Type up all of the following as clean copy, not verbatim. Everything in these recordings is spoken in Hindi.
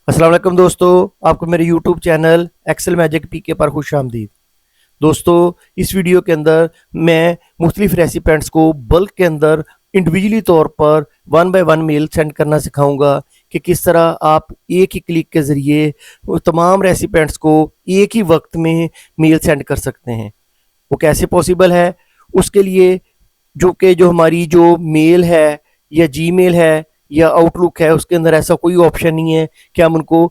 अस्सलाम वालेकुम दोस्तों, आपको मेरे यूट्यूब चैनल एक्सेल मैजिक पीके पर खुश आमदीद। दोस्तों, इस वीडियो के अंदर मैं मुख्तलिफ रेसिपेंट्स को बल्क के अंदर इंडिविजुअली तौर पर one by one male send करना सिखाऊंगा कि किस तरह आप एक ही क्लिक के ज़रिए वो तमाम रेसिपेंट्स को एक ही वक्त में मेल सेंड कर सकते हैं। वो कैसे पॉसिबल है? उसके लिए जो हमारी जो मेल है या जीमेल है या आउटलुक है, उसके अंदर ऐसा कोई ऑप्शन नहीं है कि हम उनको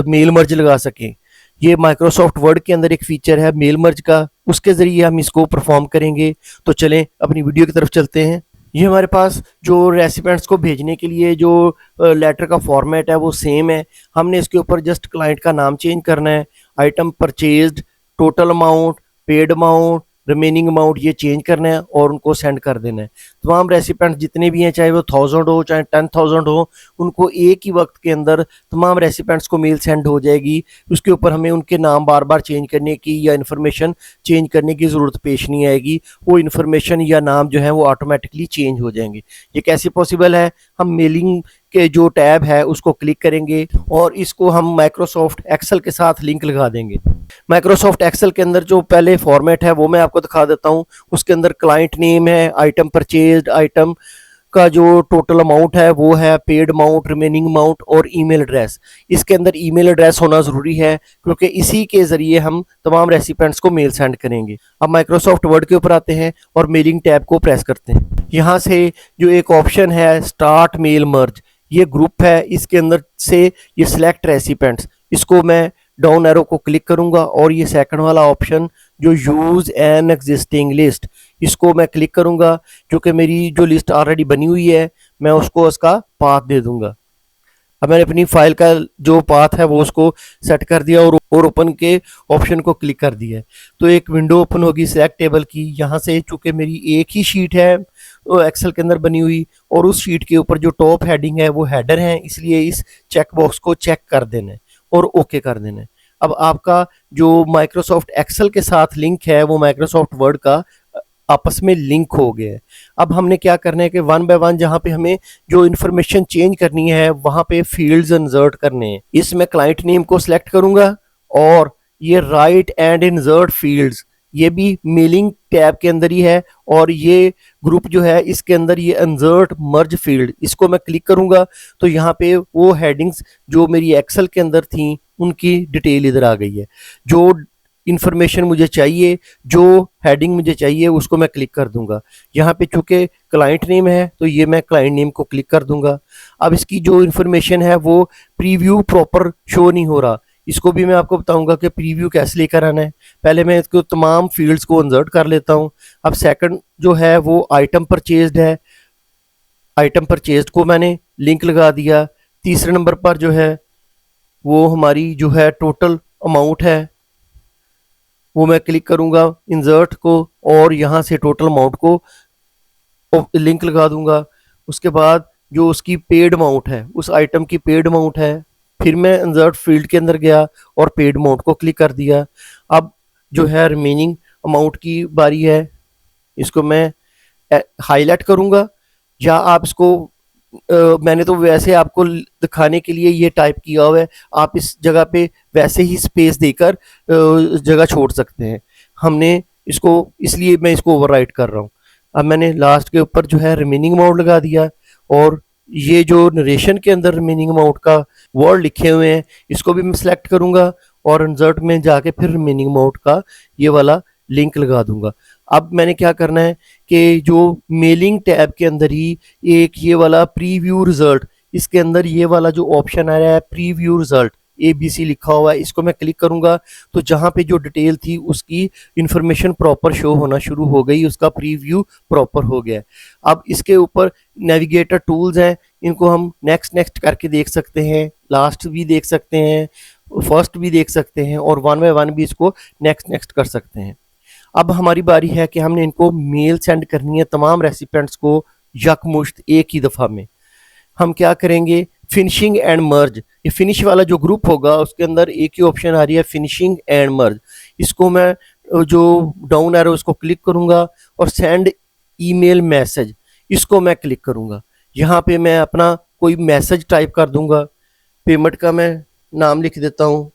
मेल मर्ज लगा सकें। ये माइक्रोसॉफ्ट वर्ड के अंदर एक फीचर है मेल मर्ज का, उसके ज़रिए हम इसको परफॉर्म करेंगे। तो चलें अपनी वीडियो की तरफ चलते हैं। ये हमारे पास जो रेसिपेंट्स को भेजने के लिए जो लेटर का फॉर्मेट है वो सेम है। हमने इसके ऊपर जस्ट क्लाइंट का नाम चेंज करना है, item purchased, total amount, paid amount, remaining amount ये चेंज करना है और उनको सेंड कर देना है। तमाम रेसिपेंट जितने भी हैं, चाहे वो 1000 हो चाहे 10,000 हो, उनको एक ही वक्त के अंदर तमाम रेसिपेंट्स को मेल सेंड हो जाएगी। उसके ऊपर हमें उनके नाम बार बार चेंज करने की या इन्फॉर्मेशन चेंज करने की ज़रूरत पेश नहीं आएगी। वो इन्फॉर्मेशन या नाम जो है वो ऑटोमेटिकली चेंज हो जाएंगे। ये कैसे पॉसिबल है? हम मेलिंग के जो टैब है उसको क्लिक करेंगे और इसको हम माइक्रोसॉफ्ट एक्सेल के साथ लिंक लगा देंगे। माइक्रोसॉफ्ट एक्सेल के अंदर जो पहले फॉर्मेट है वो मैं आपको दिखा देता हूँ। उसके अंदर क्लाइंट नेम है, आइटम परचेज्ड, आइटम का जो टोटल अमाउंट है वो है, पेड अमाउंट, रिमेनिंग अमाउंट और ईमेल एड्रेस। इसके अंदर ईमेल एड्रेस होना ज़रूरी है क्योंकि इसी के ज़रिए हम तमाम रेसिपेंट्स को मेल सेंड करेंगे। अब माइक्रोसॉफ्ट वर्ड के ऊपर आते हैं और मेलिंग टैब को प्रेस करते हैं। यहाँ से जो एक ऑप्शन है स्टार्ट मेल मर्ज, ये ग्रुप है, इसके अंदर से ये सिलेक्ट रेसिपेंट्स, इसको मैं डाउन एरो को क्लिक करूंगा और ये सेकंड वाला ऑप्शन जो यूज़ एन एग्जिस्टिंग लिस्ट, इसको मैं क्लिक करूंगा क्योंकि मेरी जो लिस्ट ऑलरेडी बनी हुई है मैं उसको उसका पाथ दे दूंगा। अब मैंने अपनी फाइल का जो पाथ है वो उसको सेट कर दिया और ओपन के ऑप्शन को क्लिक कर दिया। तो एक विंडो ओपन होगी सिलेक्ट टेबल की। यहाँ से चूंकि मेरी एक ही शीट है एक्सेल के अंदर बनी हुई और उस शीट के ऊपर जो टॉप हेडिंग है वो हेडर है, इसलिए इस चेक बॉक्स को चेक कर देना है और ओके कर देना है। अब आपका जो माइक्रोसॉफ्ट एक्सेल के साथ लिंक है वो माइक्रोसॉफ्ट वर्ड का आपस में लिंक हो गया है। अब हमने क्या करना है कि वन बाय वन जहाँ पे हमें जो इन्फॉर्मेशन चेंज करनी है वहाँ पे फील्ड्स इंसर्ट करने हैं। इसमें क्लाइंट नेम को सिलेक्ट करूंगा और ये राइट एंड इंसर्ट फील्ड्स, ये भी मेलिंग टैब के अंदर ही है और ये ग्रुप जो है इसके अंदर ये इंसर्ट मर्ज फील्ड, इसको मैं क्लिक करूंगा तो यहाँ पे वो हेडिंग्स जो मेरी एक्सेल के अंदर थी उनकी डिटेल इधर आ गई है। जो इन्फॉर्मेशन मुझे चाहिए, जो हेडिंग मुझे चाहिए उसको मैं क्लिक कर दूंगा। यहाँ पे चूंकि क्लाइंट नेम है तो ये मैं क्लाइंट नेम को क्लिक कर दूंगा। अब इसकी जो इन्फॉर्मेशन है वो प्रीव्यू प्रॉपर शो नहीं हो रहा, इसको भी मैं आपको बताऊंगा कि प्रीव्यू कैसे लेकर आना है। पहले मैं इसको तमाम फील्ड्स को इंसर्ट कर लेता हूँ। अब सेकंड जो है वो आइटम परचेज्ड है, आइटम परचेज्ड को मैंने लिंक लगा दिया। तीसरे नंबर पर जो है वो हमारी जो है टोटल अमाउंट है, वो मैं क्लिक करूंगा इंसर्ट को और यहाँ से टोटल अमाउंट को लिंक लगा दूंगा। उसके बाद जो उसकी पेड अमाउंट है, उस आइटम की पेड अमाउंट है, फिर मैं इंसर्ट फील्ड के अंदर गया और पेड अमाउंट को क्लिक कर दिया। अब जो है रिमेनिंग अमाउंट की बारी है, इसको मैं हाईलाइट करूंगा या आप इसको मैंने तो वैसे आपको दिखाने के लिए ये टाइप किया हुआ है, आप इस जगह पे वैसे ही स्पेस देकर जगह छोड़ सकते हैं। हमने इसको इसलिए मैं इसको ओवरराइट कर रहा हूँ। अब मैंने लास्ट के ऊपर जो है रिमेनिंग अमाउंट लगा दिया और ये जो नरेशन के अंदर रिमेनिंग अमाउंट का वर्ड लिखे हुए हैं इसको भी मैं सिलेक्ट करूंगा और इंसर्ट में जाके फिर रिमेनिंग अमाउंट का ये वाला लिंक लगा दूंगा। अब मैंने क्या करना है कि जो मेलिंग टैब के अंदर ही एक ये वाला प्रीव्यू रिजल्ट, इसके अंदर ये वाला जो ऑप्शन आ रहा है प्रीव्यू रिजल्ट ABC लिखा हुआ है, इसको मैं क्लिक करूंगा तो जहां पे जो डिटेल थी उसकी इंफॉर्मेशन प्रॉपर शो होना शुरू हो गई, उसका प्रीव्यू प्रॉपर हो गया। अब इसके ऊपर नेविगेटर टूल्स हैं, इनको हम नेक्स्ट नेक्स्ट करके देख सकते हैं, लास्ट भी देख सकते हैं, फर्स्ट भी देख सकते हैं और वन बाय वन भी इसको नेक्स्ट नेक्स्ट कर सकते हैं। अब हमारी बारी है कि हमने इनको मेल सेंड करनी है तमाम रेसिपेंट्स को यकमुश्त एक ही दफ़ा में। हम क्या करेंगे, फिनिशिंग एंड मर्ज, ये फिनिश वाला जो ग्रुप होगा उसके अंदर एक ही ऑप्शन आ रही है फिनिशिंग एंड मर्ज, इसको मैं जो डाउन एरो इसको क्लिक करूंगा और सेंड ईमेल मैसेज, इसको मैं क्लिक करूंगा। यहाँ पे मैं अपना कोई मैसेज टाइप कर दूंगा। पेमेंट का मैं नाम लिख देता हूँ,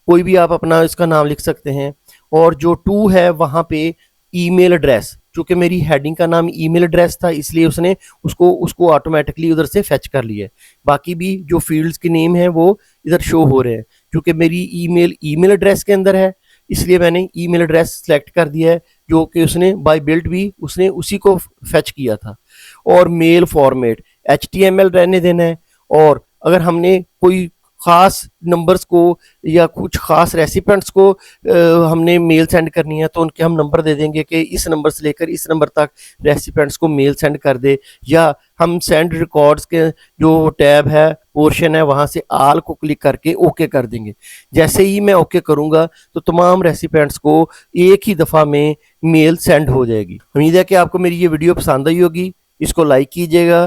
कोई भी आप अपना इसका नाम लिख सकते हैं। और जो टू है वहाँ पे ईमेल एड्रेस, चूँकि मेरी हेडिंग का नाम ईमेल एड्रेस था इसलिए उसने उसको उसको ऑटोमेटिकली उधर से फेच कर लिया है। बाकी भी जो फील्ड्स के नेम हैं वो इधर शो हो रहे हैं। चूँकि मेरी ईमेल एड्रेस के अंदर है इसलिए मैंने ईमेल एड्रेस सेलेक्ट कर दिया है, जो कि उसने बाय बिल्ट भी उसने उसी को फेच किया था। और मेल फॉर्मेट HTML रहने देना है। और अगर हमने कोई ख़ास नंबर्स को या कुछ ख़ास रेसिपेंट्स को हमने मेल सेंड करनी है तो उनके हम नंबर दे देंगे कि इस नंबर से लेकर इस नंबर तक रेसिपेंट्स को मेल सेंड कर दे। या हम सेंड रिकॉर्ड्स के जो टैब है पोर्शन है वहाँ से आल को क्लिक करके ओके कर देंगे। जैसे ही मैं ओके करूँगा तो तमाम रेसिपेंट्स को एक ही दफ़ा में मेल सेंड हो जाएगी। उम्मीद है कि आपको मेरी ये वीडियो पसंद आई होगी। इसको लाइक कीजिएगा,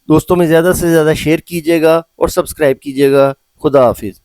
दोस्तों में ज़्यादा से ज़्यादा शेयर कीजिएगा और सब्सक्राइब कीजिएगा। खुदा हाफिज़।